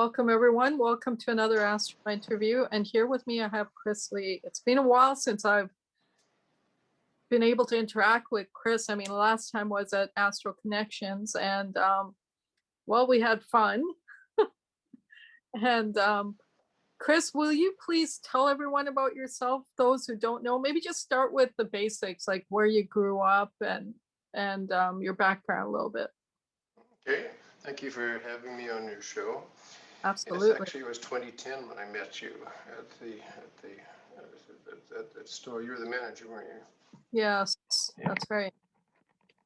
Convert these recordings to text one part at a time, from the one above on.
Welcome, everyone. Welcome to another Astral Interview. And here with me, I have Chris Lee. It's been a while since I've been able to interact with Chris. I mean, the last time was at Astral Connections, and well, we had fun. And Chris, will you please tell everyone about yourself, those who don't know? Maybe just start with the basics, like where you grew up and your background a little bit. Okay, thank you for having me on your show. Absolutely. Yes, actually, it was 2010 when I met you at the store. You were the manager, weren't you? Yes, that's right.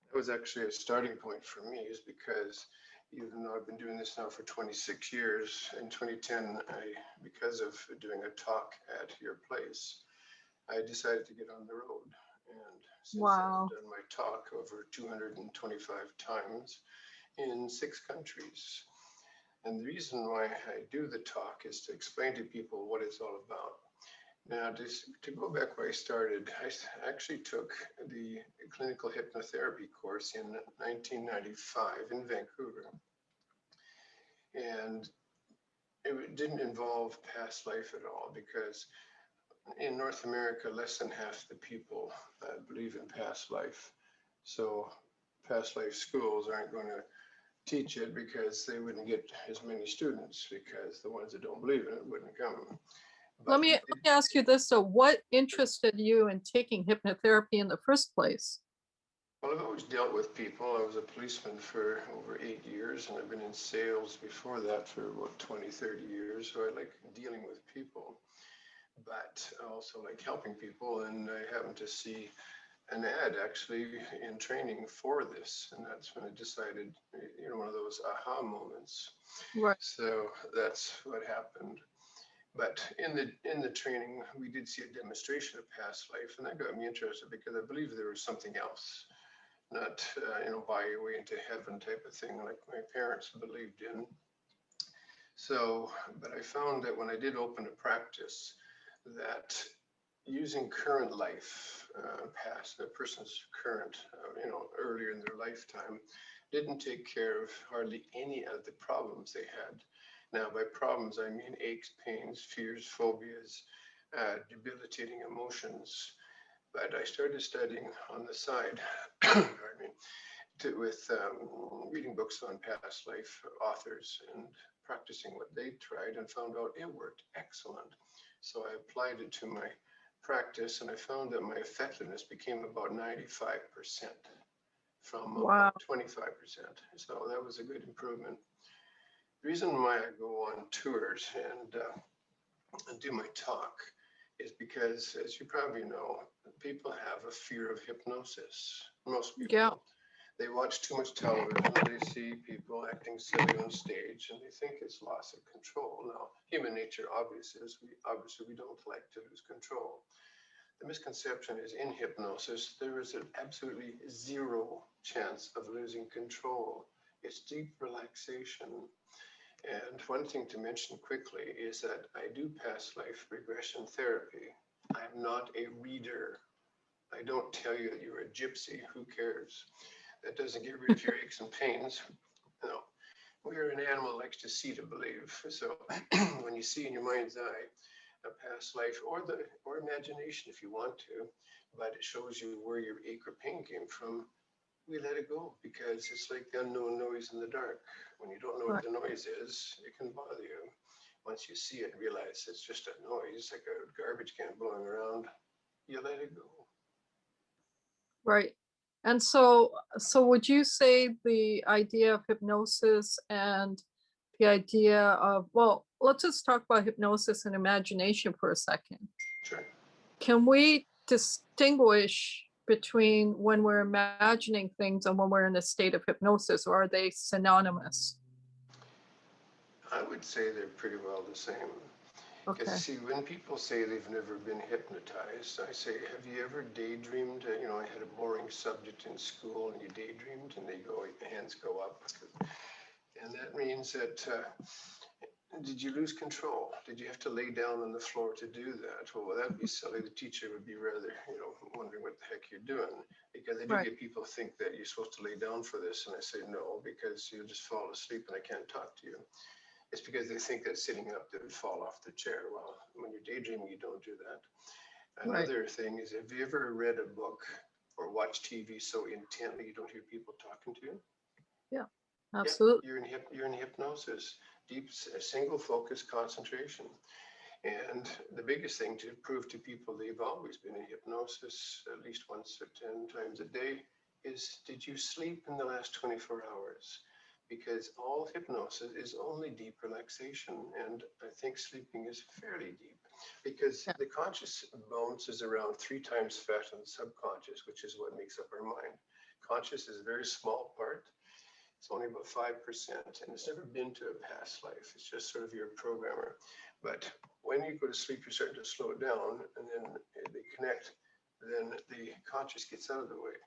That was actually a starting point for me, is because even though I've been doing this now for 26 years, in 2010, because of doing a talk at your place, I decided to get on the road. And since Wow. I've done my talk over 225 times in 6 countries. And the reason why I do the talk is to explain to people what it's all about. Now, to go back where I started, I actually took the clinical hypnotherapy course in 1995 in Vancouver. And it didn't involve past life at all, because in North America, less than half the people believe in past life. So past life schools aren't going to teach it, because they wouldn't get as many students, because the ones that don't believe in it wouldn't come. But Let me ask you this. So what interested you in taking hypnotherapy in the first place? Well, I've always dealt with people. I was a policeman for over 8 years, and I've been in sales before that for about 20, 30 years. So I like dealing with people, but I also like helping people. And I happened to see an ad actually in training for this, and that's when I decided, one of those aha moments. Right. So that's what happened. But in the training, we did see a demonstration of past life, and that got me interested, because I believe there was something else, not buy your way into heaven type of thing like my parents believed in. So, but I found that when I did open a practice, that using current life, past a person's current, earlier in their lifetime, didn't take care of hardly any of the problems they had. Now, by problems, I mean aches, pains, fears, phobias, debilitating emotions. But I started studying on the side, pardon me, with reading books on past life authors and practicing what they tried, and found out it worked excellent. So I applied it to my practice, and I found that my effectiveness became about 95% from Wow. about 25%. So that was a good improvement. The reason why I go on tours and do my talk is because, as you probably know, people have a fear of hypnosis. Most people. Yeah. They watch too much television, they see people acting silly on stage, and they think it's loss of control. Now, human nature obviously we don't like to lose control. The misconception is, in hypnosis, there is an absolutely zero chance of losing control. It's deep relaxation. And one thing to mention quickly is that I do past life regression therapy. I'm not a reader. I don't tell you that you're a gypsy. Who cares? That doesn't get rid of your aches and pains. No. We're an animal that likes to see to believe. So when you see in your mind's eye a past life, or imagination if you want to, but it shows you where your ache or pain came from, we let it go, because it's like the unknown noise in the dark. When you don't know what the noise is, it can bother you. Once you see it and realize it's just a noise, like a garbage can blowing around, you let it go. Right. And so would you say the idea of hypnosis and the idea of, well, let's just talk about hypnosis and imagination for a second. Sure. Can we distinguish between when we're imagining things and when we're in a state of hypnosis, or are they synonymous? I would say they're pretty well the same. Because, Okay. see, when people say they've never been hypnotized, I say, have you ever daydreamed? I had a boring subject in school, and you daydreamed, and your hands go up. And that means that, did you lose control? Did you have to lay down on the floor to do that? Well, that'd be silly. The teacher would be rather, wondering what the heck you're doing. Because I do get people think that you're supposed to lay down for this, and I say no, because you'll just fall asleep and I can't talk to you. It's because they think that sitting up they would fall off the chair. Well, when you're daydreaming, you don't do that. Right. Another thing is, have you ever read a book or watched TV so intently you don't hear people talking to you? Yeah, absolutely. Yeah, you're in hypnosis, deep, single focus concentration. And the biggest thing to prove to people they've always been in hypnosis at least once or 10 times a day is, did you sleep in the last 24 hours? Because all hypnosis is only deep relaxation. And I think sleeping is fairly deep because the conscious bounces around 3 times faster than subconscious, which is what makes up our mind. Conscious is a very small part. It's only about 5%, and it's never been to a past life. It's just sort of your programmer. But when you go to sleep, you're starting to slow it down, and then they connect. Then the conscious gets out of the way.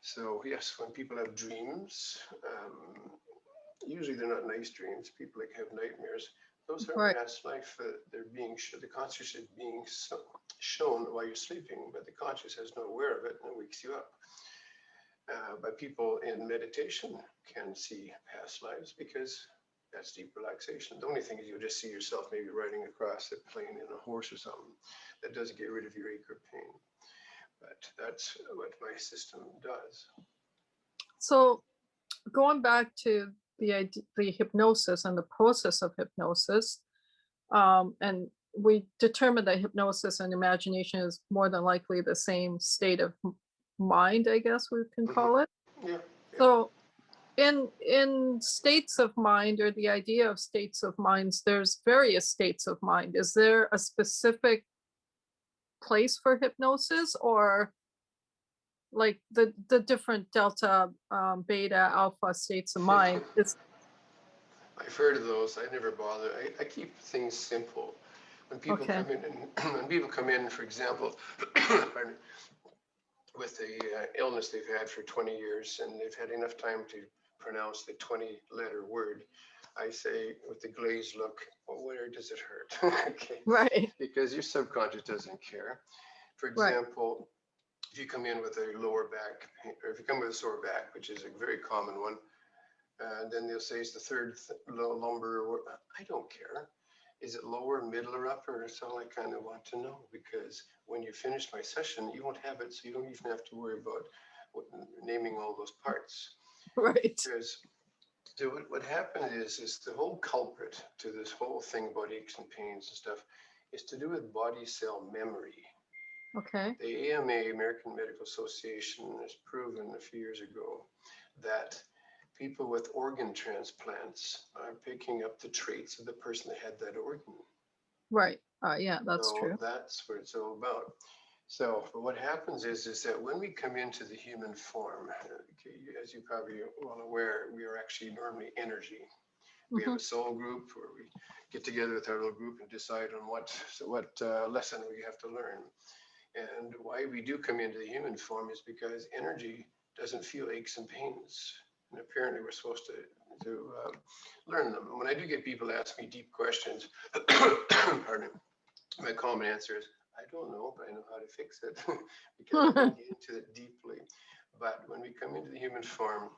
So yes, when people have dreams, usually they're not nice dreams. People like have nightmares. Those are past life. They're being the conscious is being shown while you're sleeping, but the conscious has no aware of it and it wakes you up. But people in meditation can see past lives because that's deep relaxation. The only thing is you'll just see yourself maybe riding across a plane in a horse or something. That doesn't get rid of your ache or pain. But that's what my system does. So going back to the hypnosis and the process of hypnosis, and we determined that hypnosis and imagination is more than likely the same state of mind, I guess we can call it. Yeah. So in states of mind, or the idea of states of minds, there's various states of mind. Is there a specific place for hypnosis, or like the different delta, beta, alpha states of mind? I've heard of those. I never bother. I keep things simple. When people come in, and when people come in, for example, pardon, with the illness they've had for 20 years and they've had enough time to pronounce the 20-letter word, I say with the glazed look, well, where does it hurt? Okay. Right. Because your subconscious doesn't care. For example, if you come in with a lower back, or if you come with a sore back, which is a very common one, then they'll say it's the third lumbar. I don't care. Is it lower, middle, or upper? That's all I kind of want to know, because when you finish my session, you won't have it, so you don't even have to worry about naming all those parts. Right. Because what happened is the whole culprit to this whole thing about aches and pains and stuff is to do with body cell memory. Okay. The AMA, American Medical Association, has proven a few years ago that people with organ transplants are picking up the traits of the person that had that organ. Right. Yeah, that's true. That's what it's all about. So what happens is that when we come into the human form, okay, as you're probably well aware, we are actually normally energy. We have a soul group where we get together with our little group and decide on what lesson we have to learn. And why we do come into the human form is because energy doesn't feel aches and pains. And apparently we're supposed to learn them. And when I do get people ask me deep questions, pardon me, my common answer is, I don't know, but I know how to fix it because I get into it deeply. But when we come into the human form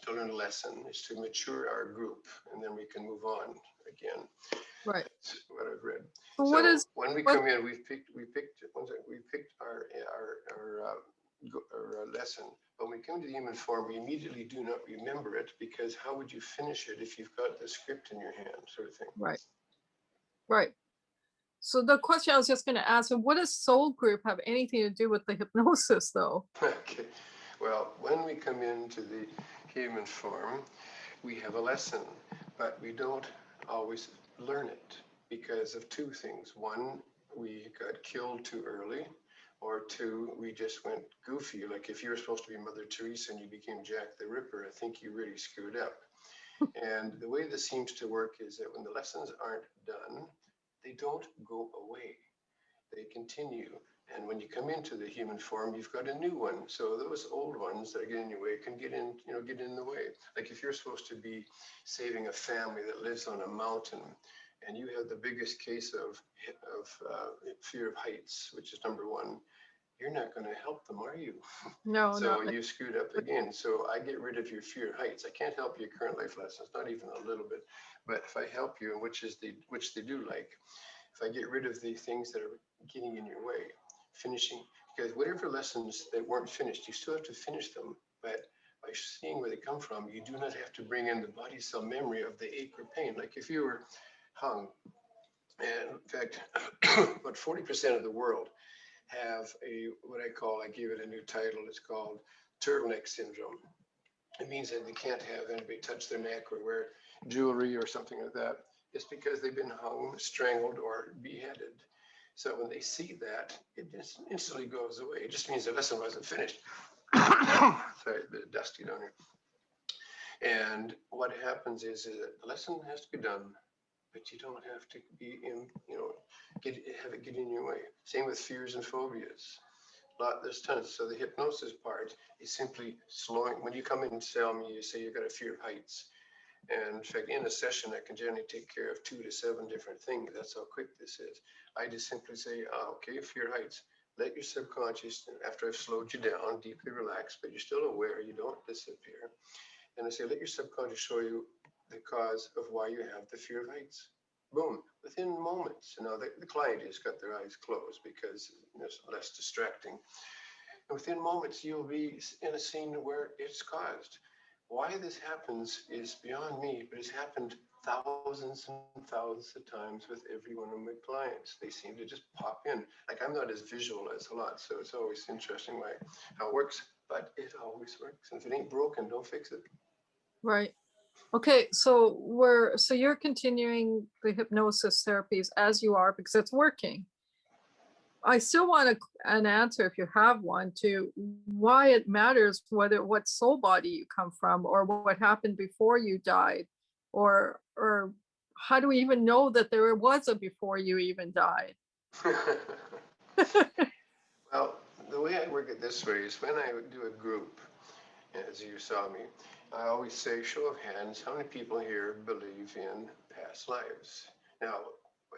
to learn a lesson, is to mature our group, and then we can move on again. Right. That's what I've read. So when we come in, we picked our lesson. When we come to the human form, we immediately do not remember it, because how would you finish it if you've got the script in your hand, sort of thing. Right. Right. So the question I was just going to ask, what does soul group have anything to do with the hypnosis, though? Okay. Well, when we come into the human form, we have a lesson, but we don't always learn it because of two things. One, we got killed too early, or two, we just went goofy. Like if you were supposed to be Mother Teresa and you became Jack the Ripper, I think you really screwed up. And the way this seems to work is that when the lessons aren't done, they don't go away. They continue. And when you come into the human form, you've got a new one. So those old ones that get in your way can get in the way. Like if you're supposed to be saving a family that lives on a mountain, and you have the biggest case of fear of heights, which is number one, you're not going to help them, are you? No, So not you screwed up again. So I get rid of your fear of heights. I can't help your current life lessons, not even a little bit. But if I help you, and which they do like, if I get rid of the things that are getting in your way, finishing, because whatever lessons that weren't finished, you still have to finish them. But by seeing where they come from, you do not have to bring in the body cell memory of the ache or pain. Like if you were hung, and in fact, about 40% of the world have what I gave it a new title. It's called Turtleneck Syndrome. It means that they can't have anybody touch their neck or wear jewelry or something like that. It's because they've been hung, strangled, or beheaded. So when they see that, it just instantly goes away. It just means the lesson wasn't finished. Sorry, a bit dusty down here. And what happens is that the lesson has to be done, but you don't have to be in, have it get in your way. Same with fears and phobias. There's tons. So the hypnosis part is simply slowing. When you come in and tell me, you say you've got a fear of heights. And in fact, in a session, I can generally take care of 2 to 7 different things. That's how quick this is. I just simply say, okay, fear of heights. Let your subconscious, after I've slowed you down, deeply relax, but you're still aware, you don't disappear. And I say, let your subconscious show you the cause of why you have the fear of heights. Boom, within moments. Now the client has got their eyes closed because it's less distracting. And within moments, you'll be in a scene where it's caused. Why this happens is beyond me, but it's happened thousands and thousands of times with every one of my clients. They seem to just pop in. Like I'm not as visual as a lot, so it's always interesting how it works, but it always works. And if it ain't broken, don't fix it. right. Okay, so you're continuing the hypnosis therapies as you are because it's working. I still want an answer, if you have one, to why it matters what soul body you come from, or what happened before you died, or how do we even know that there was a before you even died? Well, the way I work it this way is when I do a group, as you saw me, I always say, show of hands, how many people here believe in past lives? Now,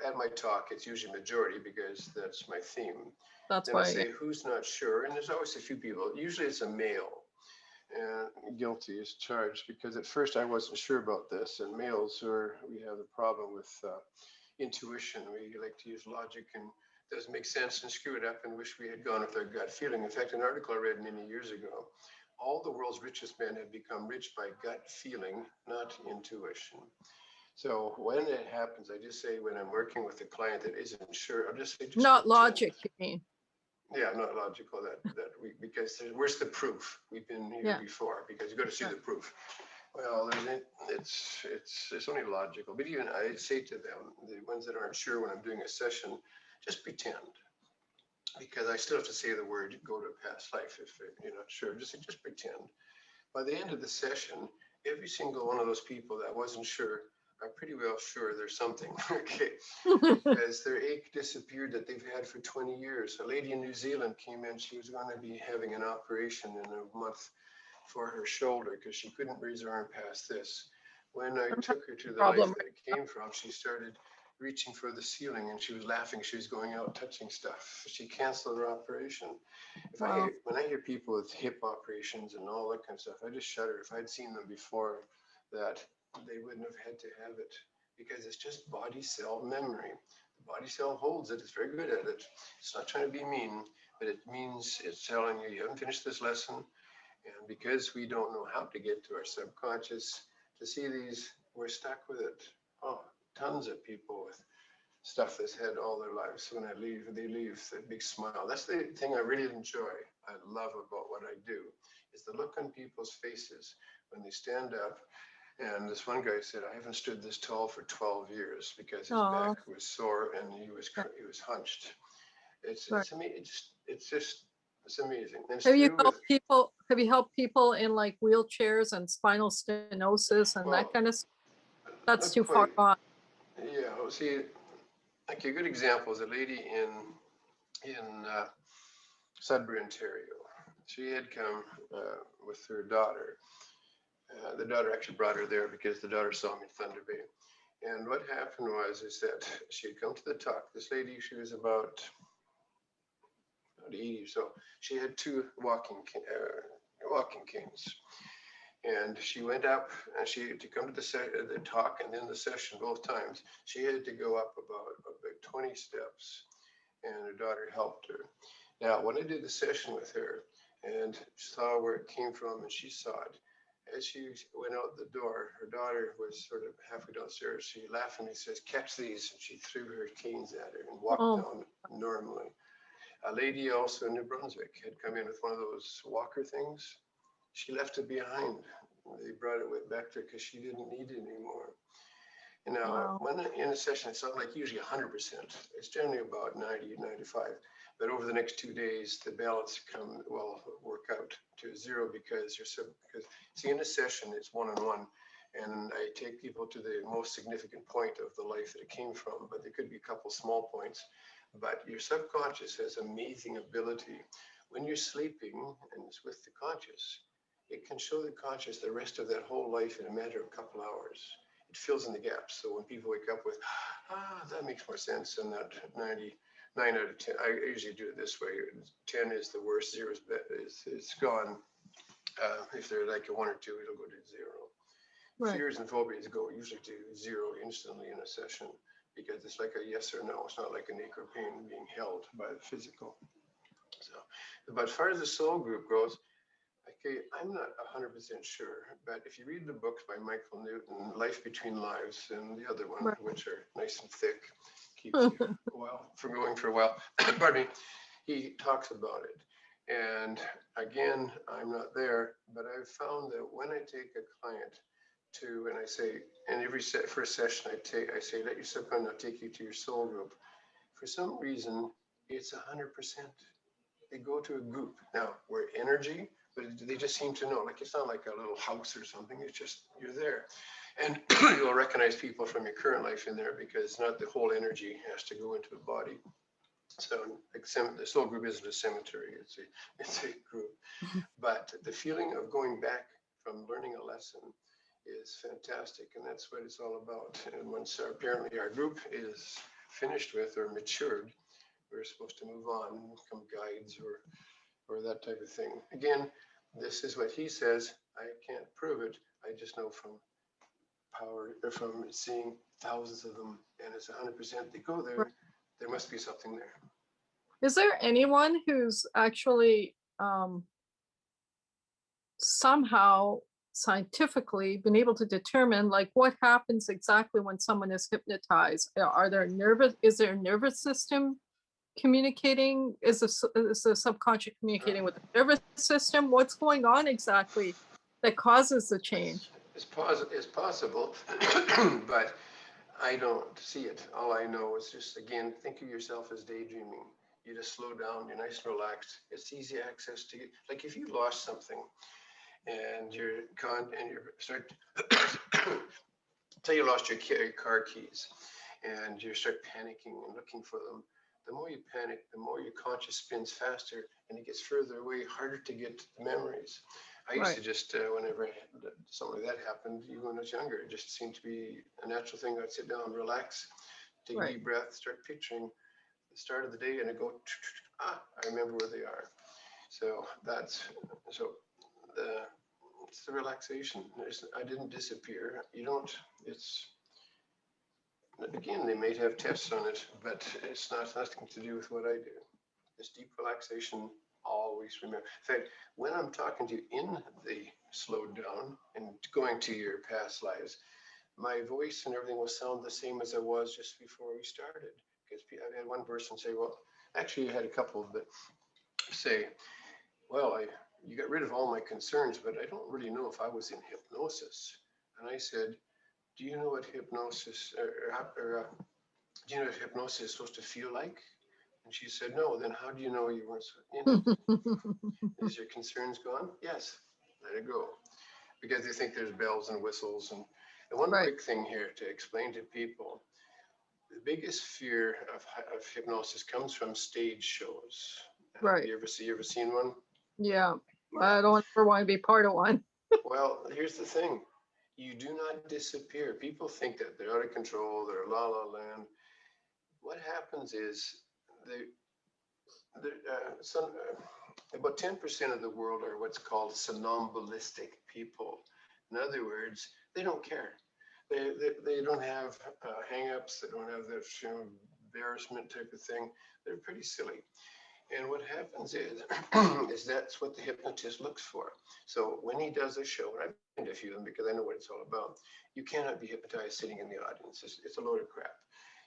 at my talk, it's usually majority because that's my theme. That's then why I say, who's not sure? And there's always a few people. Usually it's a male. And guilty is charged because at first I wasn't sure about this. And males we have a problem with intuition. We like to use logic and it doesn't make sense and screw it up and wish we had gone with our gut feeling. In fact, an article I read many years ago, all the world's richest men have become rich by gut feeling, not intuition. So when it happens, I just say when I'm working with a client that isn't sure, I'll just say, just not pretend. logic, you mean? Yeah, not logical because where's the proof? We've been here before because you got to see the proof. Well, it's only logical. But even I say to them, the ones that aren't sure when I'm doing a session, just pretend. Because I still have to say the word, go to a past life if you're not sure. Just pretend. By the end of the session, every single one of those people that wasn't sure are pretty well sure there's something, okay? Because their ache disappeared that they've had for 20 years. A lady in New Zealand came in, she was going to be having an operation in a month for her shoulder because she couldn't raise her arm past this. When I took her to the life that it came from, she started reaching for the ceiling and she was laughing. She was going out touching stuff. She canceled her operation. When I hear people with hip operations and all that kind of stuff, I just shudder. If I'd seen them before that, they wouldn't have had to have it because it's just body cell memory. The body cell holds it. It's very good at it. It's not trying to be mean, but it means it's telling you haven't finished this lesson. And because we don't know how to get to our subconscious to see these, we're stuck with it. Oh, tons of people with stuff that's had all their lives. When they leave with a big smile. That's the thing I really enjoy. I love about what I do is the look on people's faces when they stand up. And this one guy said, I haven't stood this tall for 12 years because his back was sore and he was hunched. It's amazing. And have you helped people in like wheelchairs and spinal stenosis and that kind of stuff? That's too far gone. Yeah, well, see, like a good example is a lady in Sudbury, Ontario. She had come with her daughter. The daughter actually brought her there because the daughter saw me in Thunder Bay. And what happened is that she had come to the talk. This lady, she was about, 80. So she had two walking canes. And she went up, and she had to come to the talk and then the session both times. She had to go up about 20 steps, and her daughter helped her. Now, when I did the session with her and saw where it came from, and she saw it, as she went out the door, her daughter was sort of halfway downstairs. She laughingly says, "Catch these," and she threw her canes at her and walked down normally. A lady also in New Brunswick had come in with one of those walker things. She left it behind. They brought it back to her because she didn't need it anymore. And now, when in a session, it's not like usually 100%. It's generally about 90, 95. But over the next 2 days, the balance will work out to zero because see, in a session, it's one-on-one. And I take people to the most significant point of the life that it came from, but there could be a couple small points. But your subconscious has amazing ability. When you're sleeping and it's with the conscious, it can show the conscious the rest of that whole life in a matter of a couple hours. It fills in the gaps. So when people wake up with, that makes more sense than that 99 out of 10. I usually do it this way. 10 is the worst, 0 is gone. If they're like a 1 or 2, it'll go to 0. Right. Fears and phobias go usually to 0 instantly in a session because it's like a yes or no. It's not like an ache or pain being held by the physical. So, but as far as the soul group goes, okay, I'm not 100% sure, but if you read the books by Michael Newton, Life Between Lives, and the other one, which are nice and thick, keeps you from going for a while, pardon me, he talks about it. And again, I'm not there, but I've found that when I take a client and I say, in every first session I say, let your subconscious take you to your soul group. For some reason, it's 100%. They go to a group. Now, we're energy, but they just seem to know. Like, it's not like a little house or something. It's just, you're there. And you'll recognize people from your current life in there because not the whole energy has to go into the body. So the soul group isn't a cemetery. It's a group. But the feeling of going back from learning a lesson is fantastic. And that's what it's all about. And once apparently our group is finished with or matured, we're supposed to move on and become guides or that type of thing. Again, this is what he says. I can't prove it. I just know from from seeing thousands of them, and it's 100%. They go there. There must be something there. Is there anyone who's actually somehow scientifically been able to determine like what happens exactly when someone is hypnotized? Is there a nervous system communicating? Is the subconscious communicating with the nervous system? What's going on exactly that causes the change? It's possible, but I don't see it. All I know is just, again, think of yourself as daydreaming. You just slow down, you're nice and relaxed. It's easy access to you. Like if you lost something and you start, say you lost your car keys and you start panicking and looking for them. The more you panic, the more your conscious spins faster and it gets further away, harder to get the memories. I used to just, whenever something like that happened, even when I was younger, it just seemed to be a natural thing. I'd sit down, relax, take a deep breath, start picturing the start of the day, and I go, I remember where they are. So it's the relaxation. I didn't disappear. Again, they may have tests on it, but it's nothing to do with what I do. This deep relaxation, always remember. In fact, when I'm talking to you in the slowed down and going to your past lives, my voice and everything will sound the same as it was just before we started. Because I've had one person say, well, actually I had a couple, but say, well, you got rid of all my concerns, but I don't really know if I was in hypnosis. And I said, do you know what hypnosis, do you know what hypnosis is supposed to feel like? And she said, no. Then how do you know you weren't in it? Is your concerns gone? Yes, let it go. Because they think there's bells and whistles. And one quick thing here to explain to people, the biggest fear of hypnosis comes from stage shows. You ever seen one? Yeah, I don't ever want to be part of one. Well, here's the thing. You do not disappear. People think that they're out of control, they're la la land. What happens is About 10% of the world are what's called somnambulistic people. In other words, they don't care. They don't have hang-ups. They don't have that embarrassment type of thing. They're pretty silly. And what happens is, is that's what the hypnotist looks for. So when he does a show, and I've been to a few of them because I know what it's all about, you cannot be hypnotized sitting in the audience. It's a load of crap.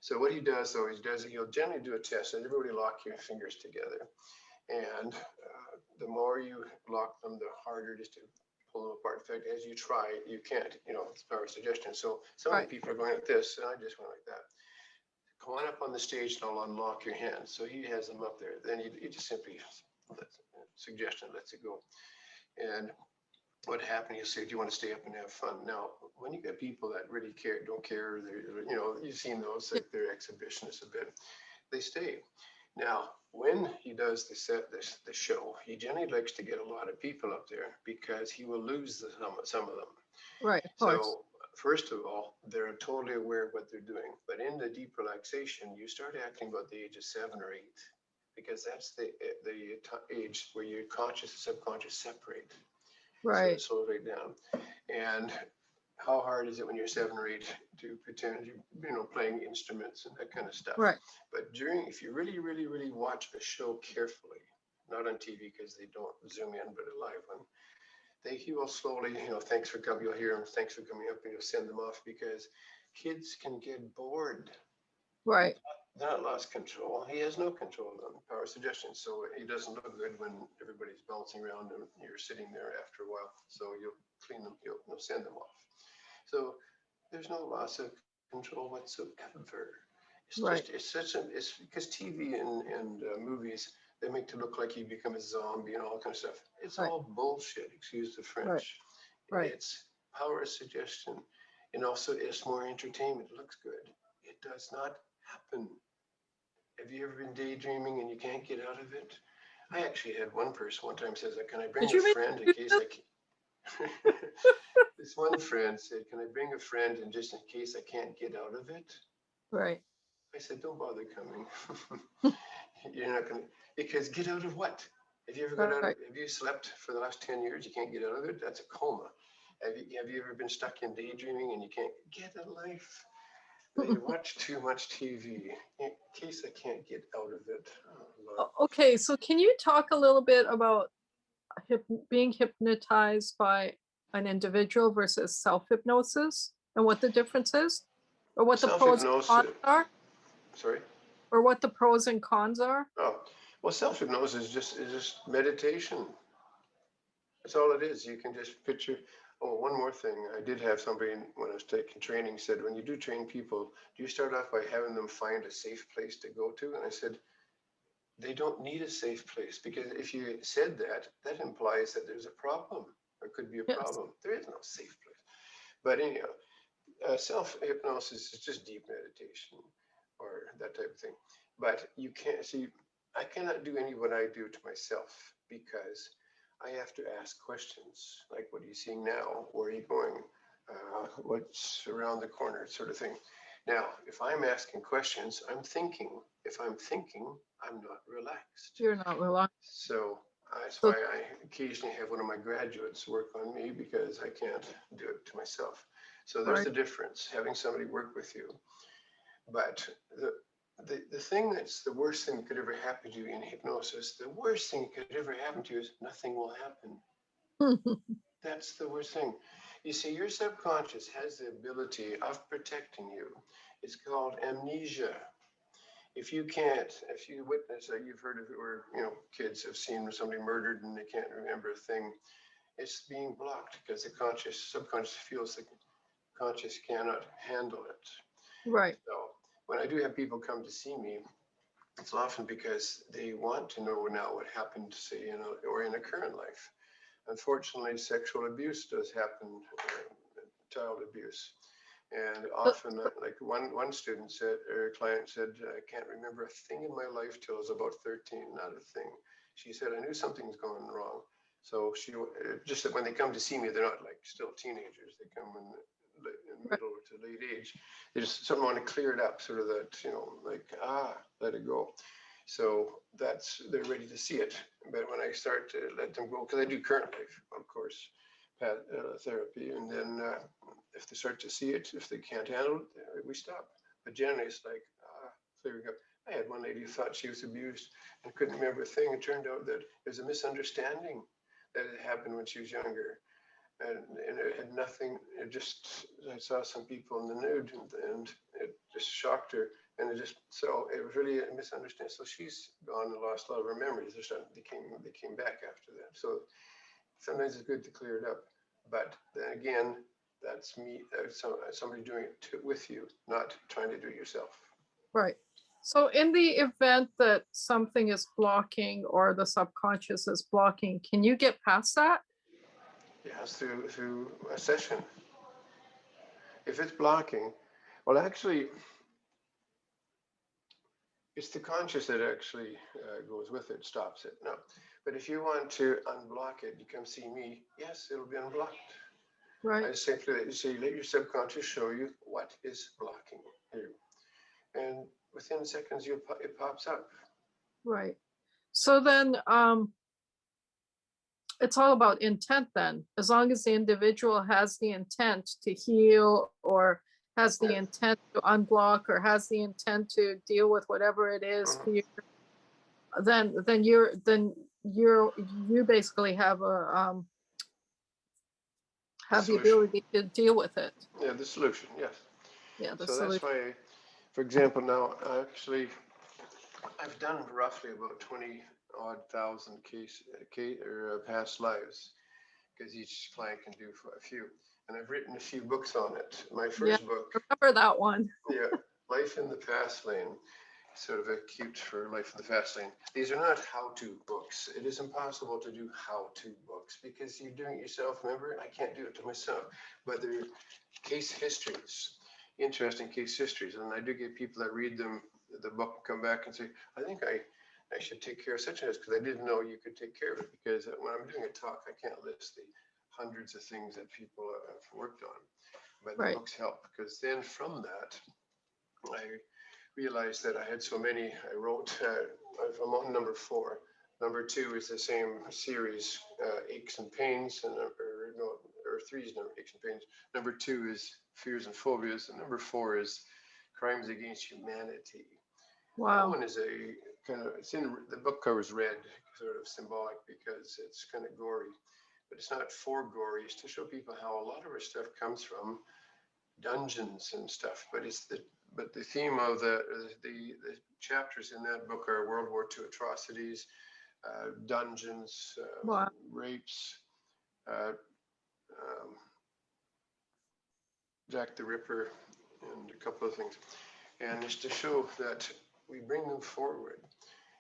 So what he does, though, he'll generally do a test, and everybody lock your fingers together. And the more you lock them, the harder it is to pull them apart. In fact, as you try, you can't, it's power of suggestion. So some of the people are going like this, and I just went like that. Go on up on the stage and I'll unlock your hands. So he has them up there. Then you just simply, suggestion lets it go. And what happened, he'll say, do you want to stay up and have fun? Now, when you get people that really don't care, you've seen those, like they're exhibitionists a bit, they stay. Now, when he does the show, he generally likes to get a lot of people up there because he will lose some of them. Right, of course. So, first of all, they're totally aware of what they're doing. But in the deep relaxation, you start acting about the age of 7 or 8, because that's the age where your conscious and subconscious separate. Right. So it slows right down. And how hard is it when you're 7 or 8 to pretend you're playing instruments and that kind of stuff? Right. But if you really, really, really watch a show carefully, not on TV because they don't zoom in, but a live one, he will slowly, thanks for coming. You'll hear him, thanks for coming up, and you'll send them off because kids can get bored. Right. They're not lost control. He has no control on power of suggestion. So he doesn't look good when everybody's bouncing around and you're sitting there after a while. So you'll clean them, you'll send them off. So there's no loss of control whatsoever. It's because TV and movies, they make it look like you become a zombie and all that kind of stuff. It's all bullshit, excuse the French. Right. It's power of suggestion. And also it's more entertainment. It looks good. It does not happen. Have you ever been daydreaming and you can't get out of it? I actually had one person one time says, can I bring a friend in case I can't? This one friend said, can I bring a friend in just in case I can't get out of it? Right. I said, don't bother coming. You're not going to, because get out of what? Have you ever got out of, have you slept for the last 10 years? You can't get out of it? That's a coma. Have you ever been stuck in daydreaming and you can't get a life? You watch too much TV in case I can't get out of it. Oh, okay, so can you talk a little bit about being hypnotized by an individual versus self-hypnosis and what the difference is? Or what the pros and cons are? Sorry? Or what the pros and cons are? Oh, well, self-hypnosis is just meditation. That's all it is. You can just picture. Oh, one more thing. I did have somebody when I was taking training said, when you do train people, do you start off by having them find a safe place to go to? And I said, they don't need a safe place, because if you said that, that implies that there's a problem. There could be a problem. There is no safe place. But anyhow, self-hypnosis is just deep meditation or that type of thing. But you can't see, I cannot do any what I do to myself because I have to ask questions like, what are you seeing now? Where are you going? What's around the corner, sort of thing. Now, if I'm asking questions, I'm thinking. If I'm thinking, I'm not relaxed. You're not relaxed. So that's why I occasionally have one of my graduates work on me, because I can't do it to myself. So there's the difference, having somebody work with you. But the thing that's the worst thing that could ever happen to you in hypnosis, the worst thing that could ever happen to you is nothing will happen. That's the worst thing. You see, your subconscious has the ability of protecting you. It's called amnesia. If you witness, you've heard of it where, kids have seen somebody murdered and they can't remember a thing. It's being blocked because the subconscious feels the conscious cannot handle it. Right. So when I do have people come to see me, it's often because they want to know now what happened, say, or in a current life. Unfortunately, sexual abuse does happen, child abuse. And often, like one student said, or client said, I can't remember a thing in my life till I was about 13, not a thing. She said, I knew something was going wrong. So just that when they come to see me, they're not like still teenagers. They come in middle to late age. They just want to clear it up, sort of that, let it go. So they're ready to see it. But when I start to let them go, because I do current life, of course, therapy, and then if they start to see it, if they can't handle it, we stop. But generally, it's like clearing up. I had one lady who thought she was abused and couldn't remember a thing. It turned out that it was a misunderstanding that had happened when she was younger. And it had nothing, it just, I saw some people in the nude and it just shocked her. And so it was really a misunderstanding. So she's gone and lost a lot of her memories. They came back after that. So sometimes it's good to clear it up. But then again, that's me, somebody doing it with you, not trying to do it yourself. Right. So in the event that something is blocking or the subconscious is blocking, can you get past that? Yes, through a session. If it's blocking, well, actually, it's the conscious that actually goes with it, stops it. No, but if you want to unblock it, you come see me. Yes, it'll be unblocked. Right. I simply say, let your subconscious show you what is blocking you, and within seconds, it pops up. Right. So then, it's all about intent then. As long as the individual has the intent to heal or has the intent to unblock or has the intent to deal with whatever it is, then you basically have the ability to deal with it. Yeah, the solution, yes. Yeah, the So solution. that's why, for example, now actually, I've done roughly about 20,000 past lives, because each client can do a few. And I've written a few books on it. My first book, remember that one. yeah, Life in the Fast Lane, sort of acute for Life in the Fast Lane. These are not how-to books. It is impossible to do how-to books because you're doing it yourself. Remember, I can't do it to myself. But they're case histories, interesting case histories. And I do get people that read them, the book, and come back and say, I think I should take care of such and such, because I didn't know you could take care of it. Because when I'm doing a talk, I can't list the hundreds of things that people have worked on. But the books help, because then from that, I realized that I had so many. I wrote, I'm on number 4. Number 2 is the same series, Aches and Pains, and or 3 is Aches and Pains. Number 2 is Fears and Phobias, and number 4 is Crimes Against Humanity. That one is a kind of, it's in the book cover is red, sort of symbolic because it's kind of gory, but it's not for gory. It's to show people how a lot of our stuff comes from dungeons and stuff. But the theme of the chapters in that book are World War II atrocities, dungeons, rapes, Jack the Ripper, and a couple of things. And it's to show that we bring them forward.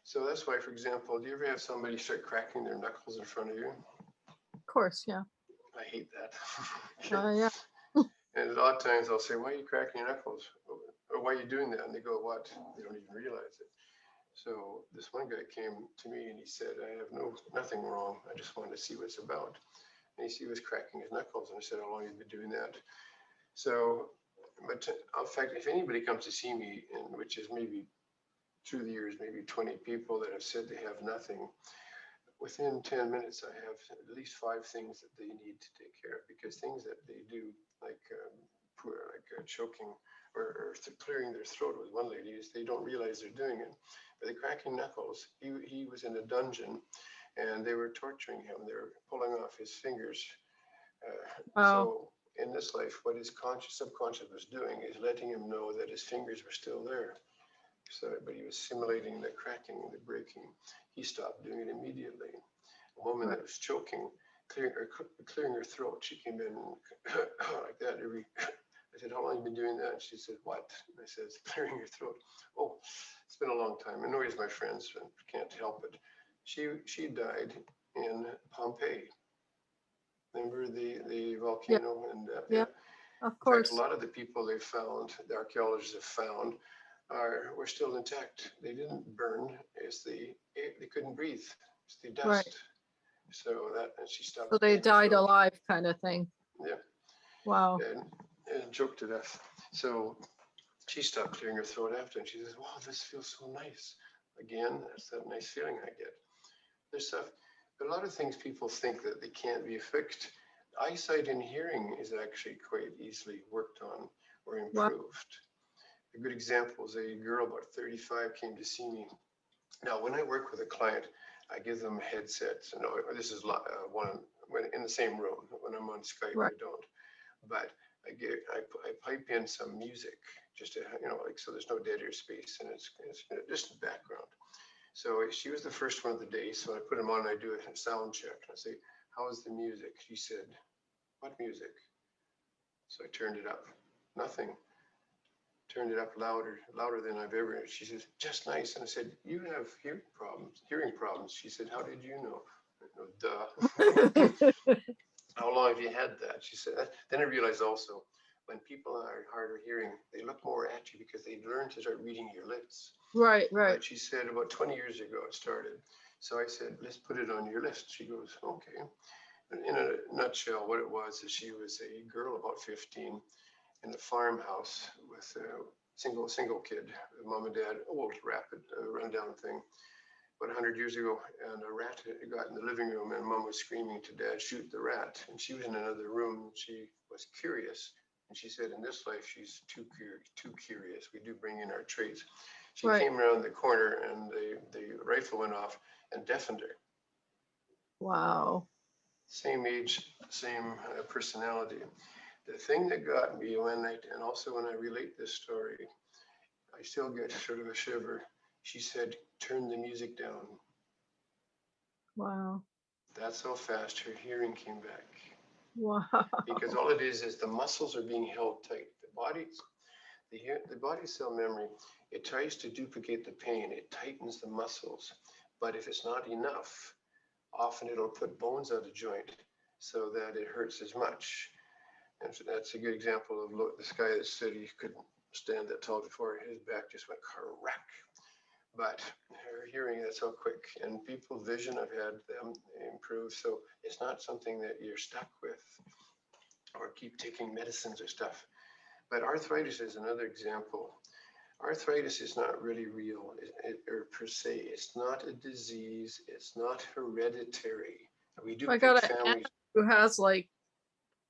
So that's why, for example, do you ever have somebody start cracking their knuckles in front of you? Of course, yeah. I hate that. Yeah. And a lot of times I'll say, why are you cracking your knuckles? Or why are you doing that? And they go, what? They don't even realize it. So this one guy came to me and he said, I have nothing wrong. I just wanted to see what it's about. And he was cracking his knuckles. And I said, how long have you been doing that? So, but in fact, if anybody comes to see me, and which is maybe through the years, maybe 20 people that have said they have nothing, within 10 minutes, I have at least 5 things that they need to take care of, because things that they do, like choking or clearing their throat with one lady, is they don't realize they're doing it. But the cracking knuckles, he was in a dungeon and they were torturing him. They were pulling off his fingers. So in this life, what his subconscious was doing is letting him know that his fingers were still there. So, but he was simulating the cracking and the breaking. He stopped doing it immediately. A woman that was choking, clearing her throat, she came in like that. I said, how long have you been doing that? And she said, what? And I said, clearing your throat. Oh, it's been a long time. I know he's my friend, so I can't help it. She died in Pompeii. Remember the volcano? And of course. In fact, a lot of the people they found, the archaeologists have found, were still intact. They didn't burn. They couldn't breathe. It's the dust. Right. So and she stopped. So they died alive, kind of thing. Yeah. Wow. And choked to death. So she stopped clearing her throat after, and she says, "Wow, this feels so nice. again, that's that nice feeling I get. There's stuff, but a lot of things people think that they can't be fixed. Eyesight and hearing is actually quite easily worked on or Wow. improved. A good example is a girl about 35 came to see me. Now, when I work with a client, I give them headsets. No, this is one when in the same room. When I'm on Skype, Right. I don't. But I pipe in some music just to, like, so there's no dead air space and it's just background. So she was the first one of the day. So I put them on and I do a sound check. And I say, how is the music? She said, what music? So I turned it up. Nothing. Turned it up louder than I've ever. She says, just nice. And I said, you have hearing problems. She said, how did you know? Duh. How long have you had that? She said, then I realized also, when people are hard of hearing, they look more at you because they learn to start reading your lips. Right. But she said about 20 years ago it started. So I said, let's put it on your list. She goes, okay. In a nutshell, what it was is she was a girl about 15 in a farmhouse with a single kid, mom and dad, old, rapid, rundown thing. About 100 years ago, and a rat got in the living room, and mom was screaming to dad, shoot the rat. And she was in another room. She was curious, and she said, in this life, she's too curious. We do bring in our traits. She came around the corner, and the rifle went off and deafened her. Wow. Same age, same personality. The thing that got me and also when I relate this story, I still get sort of a shiver. She said, turn the music down. Wow. That's how fast her hearing came back. Wow. Because all it is the muscles are being held tight. The body cell memory, it tries to duplicate the pain. It tightens the muscles. But if it's not enough, often it'll put bones out of joint so that it hurts as much. And so that's a good example of this guy that said he couldn't stand that tall before. His back just went crack. But her hearing, that's so quick. And people's vision, I've had them improve. So it's not something that you're stuck with or keep taking medicines or stuff. But arthritis is another example. Arthritis is not really real or per se. It's not a disease. It's not hereditary. We do I pick got an families. aunt who has like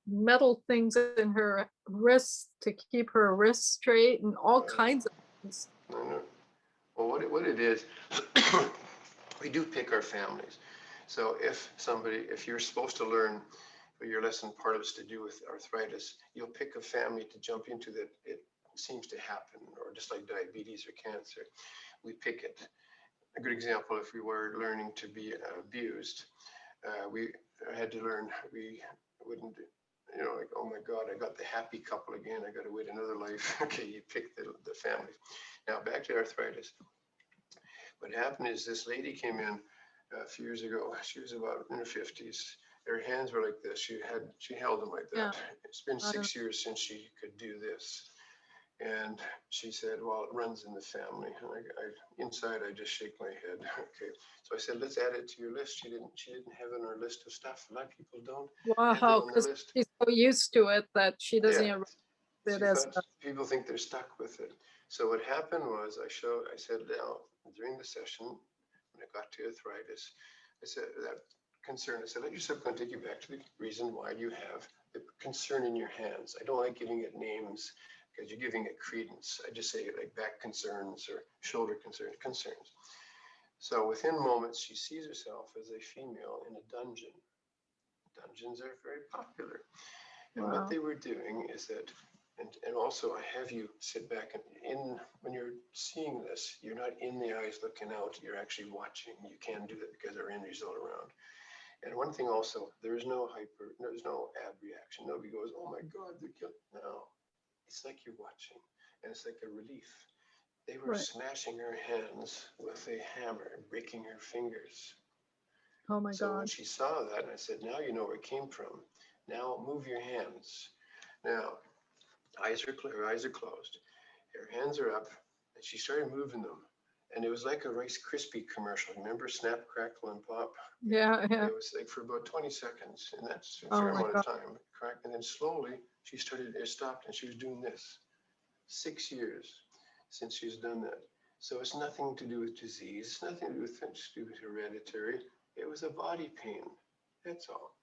metal things in her wrists to keep her wrists straight and all kinds of things. No. Well, what it is, we do pick our families. So if you're supposed to learn for your lesson, part of it's to do with arthritis, you'll pick a family to jump into that it seems to happen, or just like diabetes or cancer, we pick it. A good example, if we were learning to be abused, we had to learn, we wouldn't, like, oh my God, I got the happy couple again, I got to wait another life. Okay, you pick the families. Now back to arthritis. What happened is this lady came in a few years ago. She was about in her 50s. Her hands were like this. She held them like that. Yeah. It's been 6 years since she could do this. And she said, well, it runs in the family. And inside, I just shake my head. Okay. So I said, let's add it to your list. She didn't have it on her list of stuff. A lot of people don't. Wow, because she's so used to it that she doesn't even people think they're stuck with it. So what happened was I said, now, during the session, when I got to arthritis, I said, that concern, I said, let your subconscious take you back to the reason why you have the concern in your hands. I don't like giving it names because you're giving it credence. I just say like back concerns or shoulder concerns. So within moments, she sees herself as a female in a dungeon. Dungeons are very popular. And what they were doing is that, and also I have you sit back and when you're seeing this, you're not in the eyes looking out, you're actually watching. You can do that because there are energies all around. And one thing also, there's no ab reaction. Nobody goes, oh my God, they're killing. No, it's like you're watching, and it's like a relief. They were smashing her hands with a hammer, breaking her fingers. Oh my God. So when she saw that, I said, now you know where it came from. Now move your hands. Now, her eyes are closed. Her hands are up, and she started moving them. And it was like a Rice Krispie commercial. Remember Snap, Crackle, and Pop? Yeah. It was like for about 20 seconds, and that's a fair amount of time. Correct. And then slowly, it stopped, and she was doing this. 6 years since she's done that. So it's nothing to do with disease. It's nothing to do with hereditary. It was a body pain. That's all.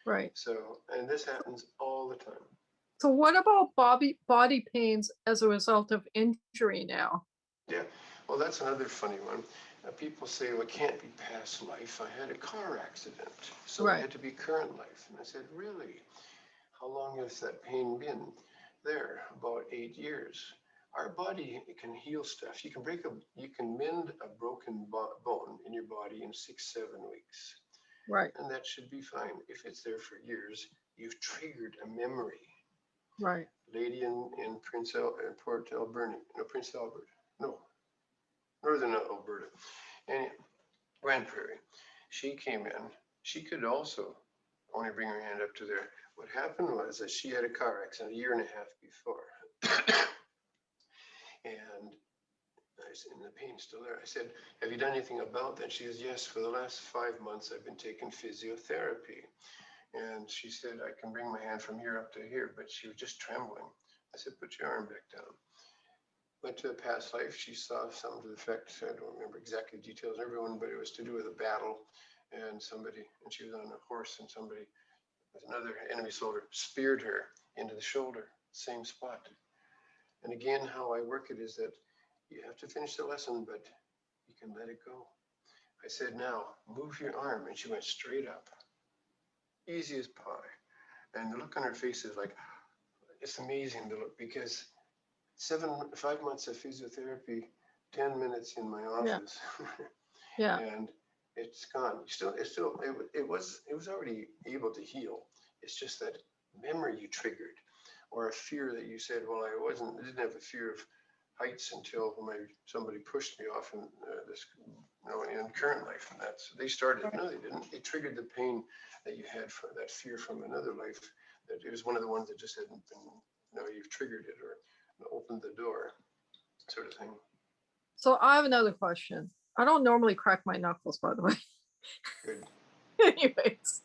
Right. So, and this happens all the time. So what about body pains as a result of injury now? Yeah, well, that's another funny one. People say, well, it can't be past life. I had a car accident, so it Right. had to be current life. And I said, really? How long has that pain been there? About 8 years. Our body can heal stuff. You can mend a broken bone in your body in 6-7 weeks. Right. And that should be fine. If it's there for years, you've triggered a memory. Right. Lady in Port Alberni, no, Prince Albert, no, Northern Alberta, and Grand Prairie. She came in. She could also only bring her hand up to there. What happened was that she had a car accident 1.5 years before. And the pain's still there. I said, have you done anything about that? She says, yes, for the last 5 months, I've been taking physiotherapy. And she said, I can bring my hand from here up to here, but she was just trembling. I said, put your arm back down. Went to a past life. She saw something to the effect, I don't remember exactly the details of everyone, but it was to do with a battle and she was on a horse and somebody with another enemy soldier speared her into the shoulder, same spot. And again, how I work it is that you have to finish the lesson, but you can let it go. I said, now move your arm. And she went straight up. Easy as pie. And the look on her face is like, it's amazing to look, because 5 months of physiotherapy, 10 minutes in my office. Yeah. And it's gone. It was already able to heal. It's just that memory you triggered, or a fear that you said, well, I didn't have a fear of heights until somebody pushed me off in in current life, and they started. Right. No, they didn't. They triggered the pain that you had from that fear from another life. That it was one of the ones that just hadn't been. You've triggered it or opened the door, sort of thing. So I have another question. I don't normally crack my knuckles, by the way. Good. Anyways,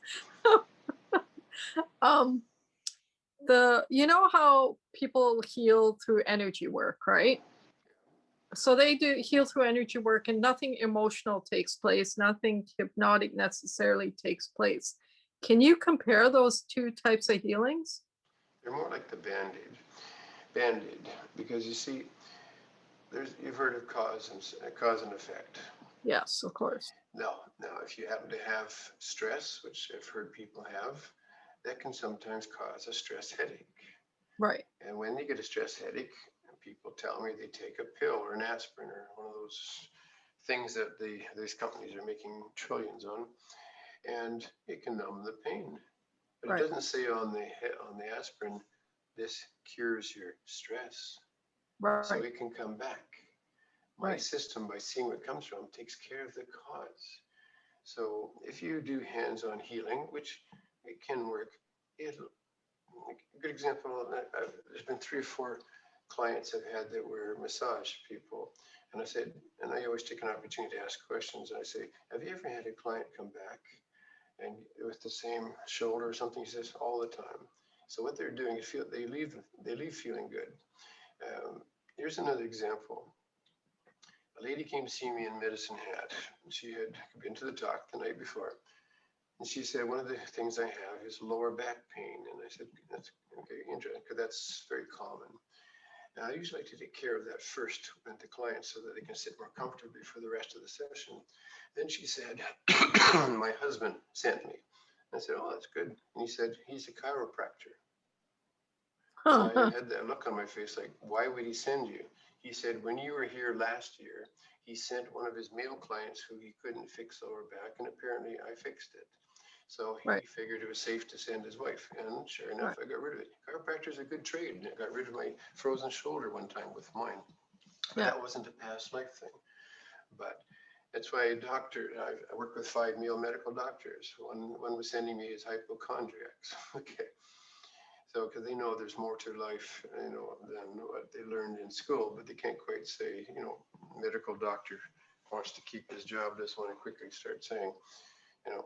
you know how people heal through energy work, right? So they do heal through energy work and nothing emotional takes place, nothing hypnotic necessarily takes place. Can you compare those two types of healings? They're more like the Band-Aid, because you see, you've heard of cause and effect. Yes, of course. Now, if you happen to have stress, which I've heard people have, that can sometimes cause a stress headache. Right. And when you get a stress headache, people tell me they take a pill or an aspirin or one of those things that these companies are making trillions on, and it can numb the pain. But Right. it doesn't say on the aspirin, this cures your stress. Right. So it can come back. My Right. system, by seeing what it comes from, takes care of the cause. So if you do hands-on healing, which it can work, a good example, there's been 3 or 4 clients I've had that were massage people. And I said, and I always take an opportunity to ask questions. And I say, have you ever had a client come back and with the same shoulder or something? He says, all the time. So what they're doing is they leave feeling good. Here's another example. A lady came to see me in Medicine Hat. She had been to the doc the night before. And she said, one of the things I have is lower back pain. And I said, that's okay, interesting, because that's very common. And I usually like to take care of that first with the client so that they can sit more comfortably for the rest of the session. Then she said, my husband sent me. I said, oh, that's good. And he said, he's a chiropractor. So I had that look on my face like, why would he send you? He said, when you were here last year, he sent one of his male clients who he couldn't fix lower back, and apparently I fixed it. So he Right. figured it was safe to send his wife, and sure enough, I got rid of it. Chiropractor's a good trade, and I got rid of my frozen shoulder one time with mine. But that wasn't a past life thing. But that's why I work with 5 male medical doctors. One was sending me his hypochondriacs. Okay. So, because they know there's more to life, than what they learned in school, but they can't quite say, medical doctor wants to keep his job, doesn't want to quickly start saying, I'm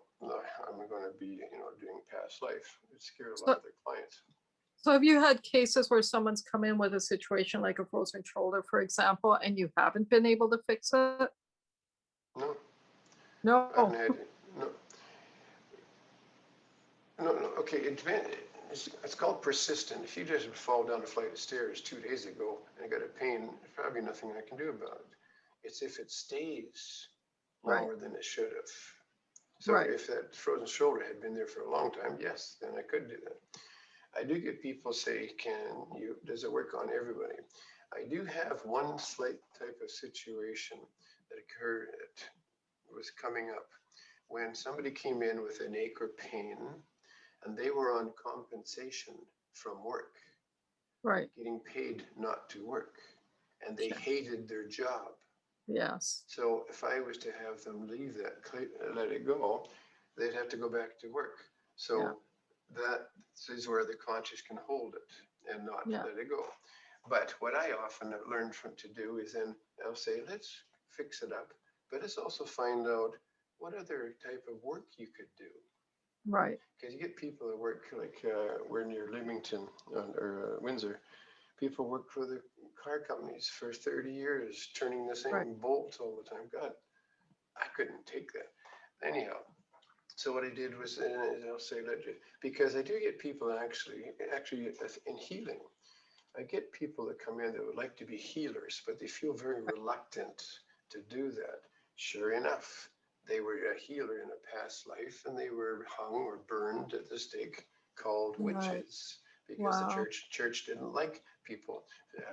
going to be, doing past life. It scared a lot of their clients. So have you had cases where someone's come in with a situation like a frozen shoulder, for example, and you haven't been able to fix it? No, I haven't No. had it. No, no, no. Okay, it depends. It's called persistent. If you just fall down a flight of stairs 2 days ago and got a pain, there's probably nothing I can do about it. It's if it stays Right. longer than it should have. So Right. if that frozen shoulder had been there for a long time, yes, then I could do that. I do get people say, does it work on everybody? I do have one slight type of situation that occurred, that was coming up when somebody came in with an ache or pain and they were on compensation from work, Right. getting paid not to work, and they Sure. hated their job. Yes. So if I was to have them leave that, let it go, they'd have to go back to work. So Yeah. that is where the conscious can hold it and not Yeah. let it go. But what I often have learned to do is then I'll say, let's fix it up, but let's also find out what other type of work you could do. Right. Because you get people that work like we're near Leamington or Windsor. People work for the car companies for 30 years, turning the same Right. bolts all the time. God, I couldn't take that. Anyhow, so what I did was, I'll say that because I do get people actually in healing, I get people that come in that would like to be healers, but they feel very reluctant to do that. Sure enough, they were a healer in a past life and they were hung or burned at the stake called Right. witches because the Wow. church didn't like people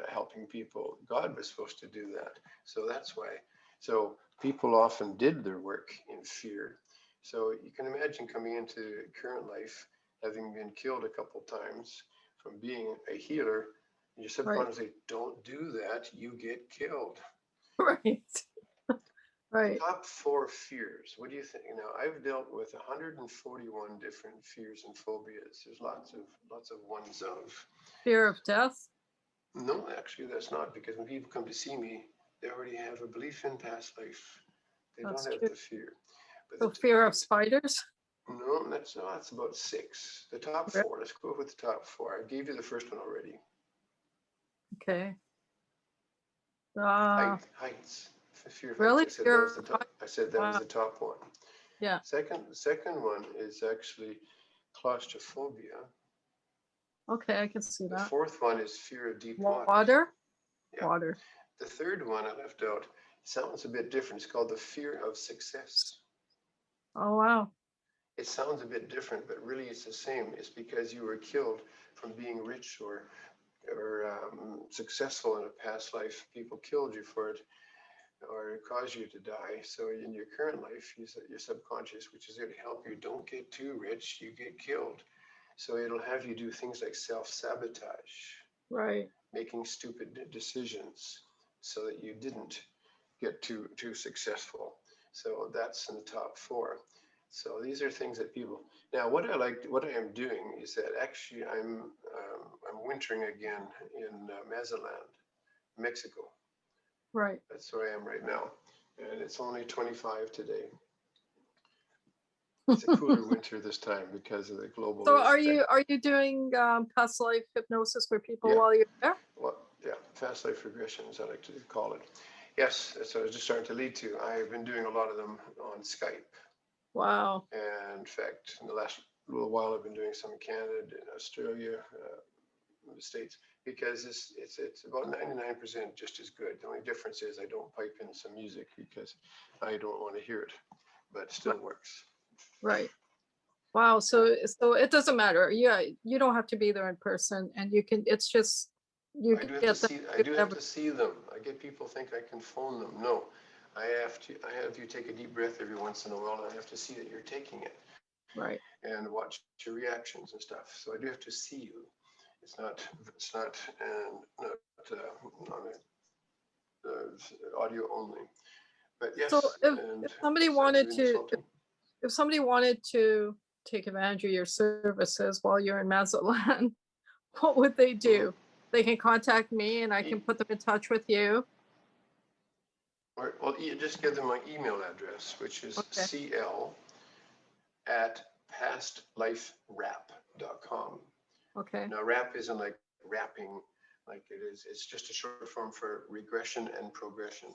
helping people. God was supposed to do that. So that's why. So people often did their work in fear. So you can imagine coming into current life, having been killed a couple times from being a healer, your Right. subconscious say, don't do that, you get killed. Right. The Right. top 4 fears, what do you think? Now, I've dealt with 141 different fears and phobias. There's lots of ones of. Fear of death. No, actually, that's not, because when people come to see me, they already have a belief in past life. They That's don't have true. the fear. But So fear of spiders. no, that's about 6. The top Really? 4, let's go with the top 4. I gave you the first one already. Okay. Heights. Fear of heights. Really? I said that Fear was the of top. I said that was wow. the top one. Yeah. Second one is actually claustrophobia. Okay, I can see The that. 4th one is fear of deep water. Water. Yeah. Water. The 3rd one I left out sounds a bit different. It's called the fear of success. Oh wow. It sounds a bit different, but really it's the same. It's because you were killed from being rich or successful in a past life. People killed you for it, or it caused you to die. So in your current life, your subconscious, which is there to help you, don't get too rich, you get killed. So it'll have you do things like self-sabotage, Right. making stupid decisions so that you didn't get too successful. So that's in the top 4. So these are things that people. Now, what I am doing is that actually I'm wintering again in Mazatlan, Mexico. Right. That's where I am right now, and it's only 25 today. It's a cooler winter this time because of the global. So are you doing past life hypnosis for people Yeah. while you're there? Well, yeah, past life regressions, I like to call it. Yes, that's what I was just starting to lead to. I've been doing a lot of them on Skype. Wow. And in fact, in the last little while, I've been doing some in Canada, in Australia, the States, because it's about 99% just as good. The only difference is I don't pipe in some music because I don't want to hear it, but it still works. Right. Wow. So it doesn't matter. Yeah, you don't have to be there in person, and you can. It's just you I can do have get to them. see. I do have to see them. I get people think I can phone them. No, I have you take a deep breath every once in a while, and I have to see that you're taking it. Right. And watch your reactions and stuff. So I do have to see you. It's not audio only. But yes, So and if somebody so wanted doing to consulting. if somebody wanted to take advantage of your services while you're in Mazatlan, what would they do? They can contact me, and I can put them in touch with you. Well, you just give them my email address, which is Okay. cl@pastliferap.com. Okay. Now, rap isn't like rapping like it is. It's just a short form for regression and progression.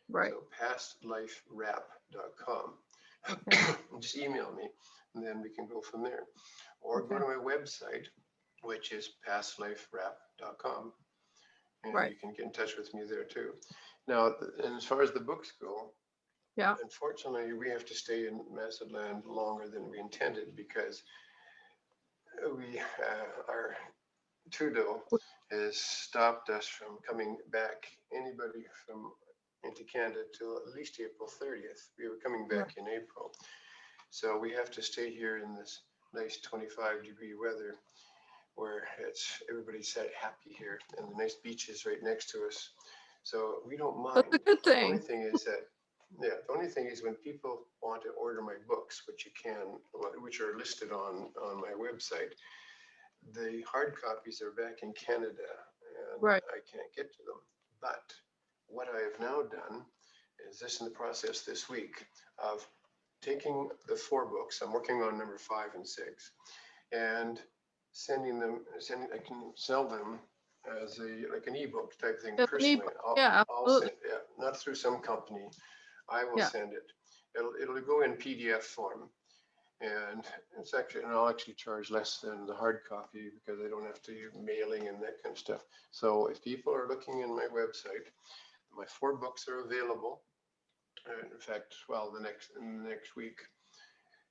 Right. So pastliferap.com. Okay. Just email me, and then we can go from there. Or go Okay. to my website, which is pastliferap.com, and Right. you can get in touch with me there too. Now, and as far as the books go, Yeah. unfortunately, we have to stay in Macedonia longer than we intended because our Trudeau has stopped us from coming back. Anybody from into Canada till at least April 30th. We were coming Right. back in April, so we have to stay here in this nice 25-degree weather, where it's everybody's happy here, and the nice beaches right next to us. So we don't mind. That's a good The only thing. thing is that, yeah, the only thing is when people want to order my books, which you can, which are listed on my website, the hard copies are back in Canada, and Right. I can't get to them. But what I have now done is this in the process this week of taking the 4 books. I'm working on number 5 and 6, and I can sell them as like an ebook type thing As an personally. ebook. Yeah, I'll absolutely. send, yeah, not through some company. I will Yeah. send it. It'll go in PDF form, and I'll actually charge less than the hard copy because I don't have to use mailing and that kind of stuff. So if people are looking in my website, my 4 books are available. In fact, well, in the next week,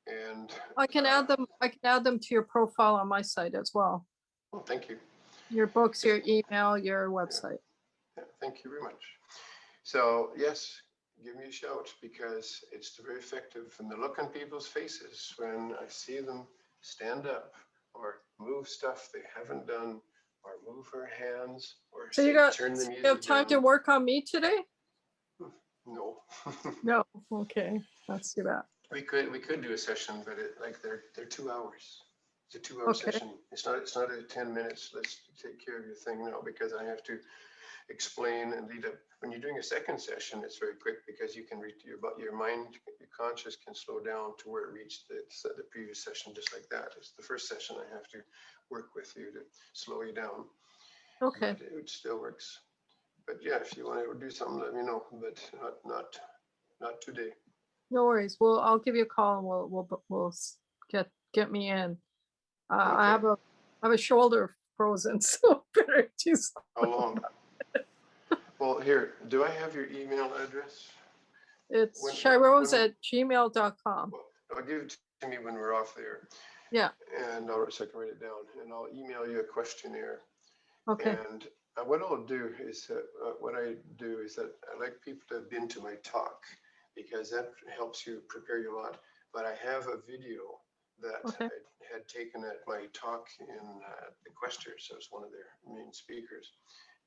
and I can add them. I can add them to your profile on my site as well. well, thank you. Your books, your email, your website. Yeah, thank you very much. So yes, give me a shout because it's very effective. And the look on people's faces when I see them stand up or move stuff they haven't done, or move their hands, or So say, turn the so you have music time to down. work on me today? No. No. Okay. That's too bad. We could do a session, but they're 2 hours. It's a 2-hour Okay. session. It's not a 10 minutes. Let's take care of your thing now, because I have to explain and lead up. When you're doing a second session, it's very quick because you can reach your mind, your conscious can slow down to where it reached the previous session, just like that. It's the first session I have to work with you to slow you down. Okay. But it still works. But yeah, if you want to do something, let me know. But not today. No worries. Well, I'll give you a call and we'll get me in. I Okay. have a shoulder frozen, so better do something. How long? Well, here, do I have your email address? It's When- shirose@gmail.com. Well, I'll give it to me when we're off there, Yeah. and so I can write it down, and I'll email you a questionnaire. Okay. And what I'll do is what I do is that I like people to have been to my talk, because that helps you prepare you a lot. But I have a video that Okay. I had taken at my talk in the Questers. I was one of their main speakers,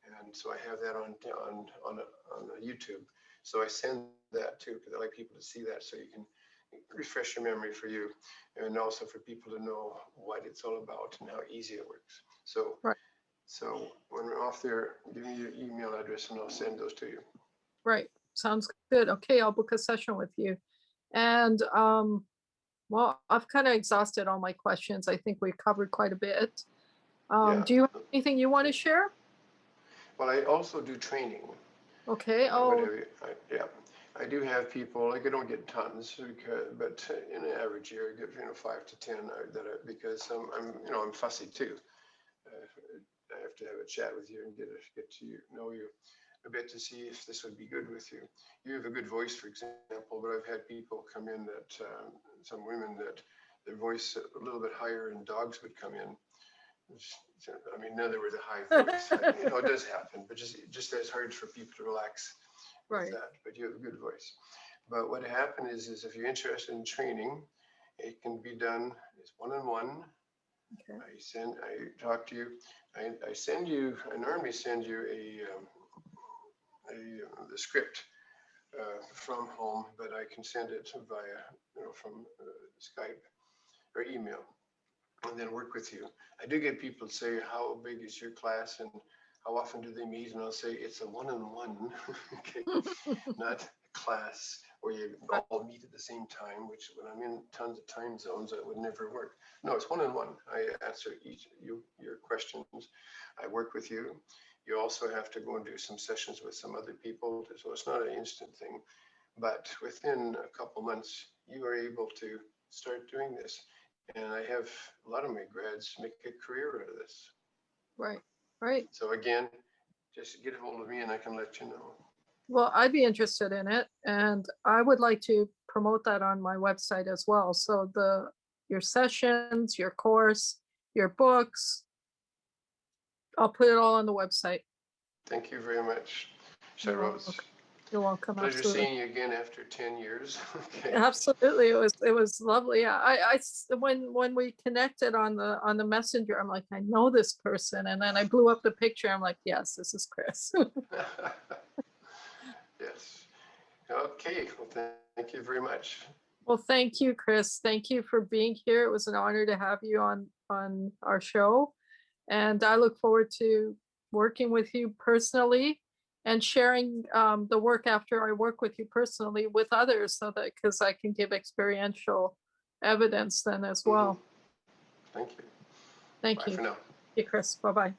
and so I have that on YouTube. So I send that too, because I like people to see that, so you can refresh your memory for you, and also for people to know what it's all about and how easy it works. So. Right. So when we're off there, give me your email address and I'll send those to you. Right. Sounds good. Okay, I'll book a session with you. And well, I've kind of exhausted all my questions. I think we covered quite a bit. Yeah. Do you have anything you want to share? Well, I also do training. Okay. Yeah. I do have people, like I don't get tons, but in an average year, I get 5 to 10 because I'm fussy too. I have to have a chat with you and get to know you a bit to see if this would be good with you. You have a good voice, for example, but I've had people come in that some women that their voice a little bit higher, and dogs would come in. I mean, in other words, a high voice. It does happen, but just as hard for people to relax with Right. that. But you have a good voice. But what happens is if you're interested in training, it can be done as one-on-one. Okay. I talk to you. I normally send you the script from home, but I can send it via, from Skype or email, and then work with you. I do get people say, how big is your class and how often do they meet? And I'll say, it's a one-on-one, okay, not a class. or you all meet at the same time, which when I'm in tons of time zones, that would never work. No, it's one-on-one. I answer each your questions. I work with you. You also have to go and do some sessions with some other people, so it's not an instant thing. But within a couple months, you are able to start doing this. And I have a lot of my grads make a career out of this. Right. Right. So again, just get a hold of me and I can let you know. Well, I'd be interested in it, and I would like to promote that on my website as well. So your sessions, your course, your books, I'll put it all on the website. Thank you very much, You're Rose. welcome. You're welcome. Pleasure Absolutely. seeing you again after 10 years. Okay. Absolutely. It was lovely. Yeah. When we connected on the messenger, I'm like, I know this person. And then I blew up the picture. I'm like, yes, this is Chris. Yes. Okay. Well, thank you very much. Well, thank you, Chris. Thank you for being here. It was an honor to have you on our show. And I look forward to working with you personally and sharing the work after I work with you personally with others, so that because I can give experiential evidence then as well. Thank you. Thank Bye you. for now. Thank you, Chris. Bye-bye.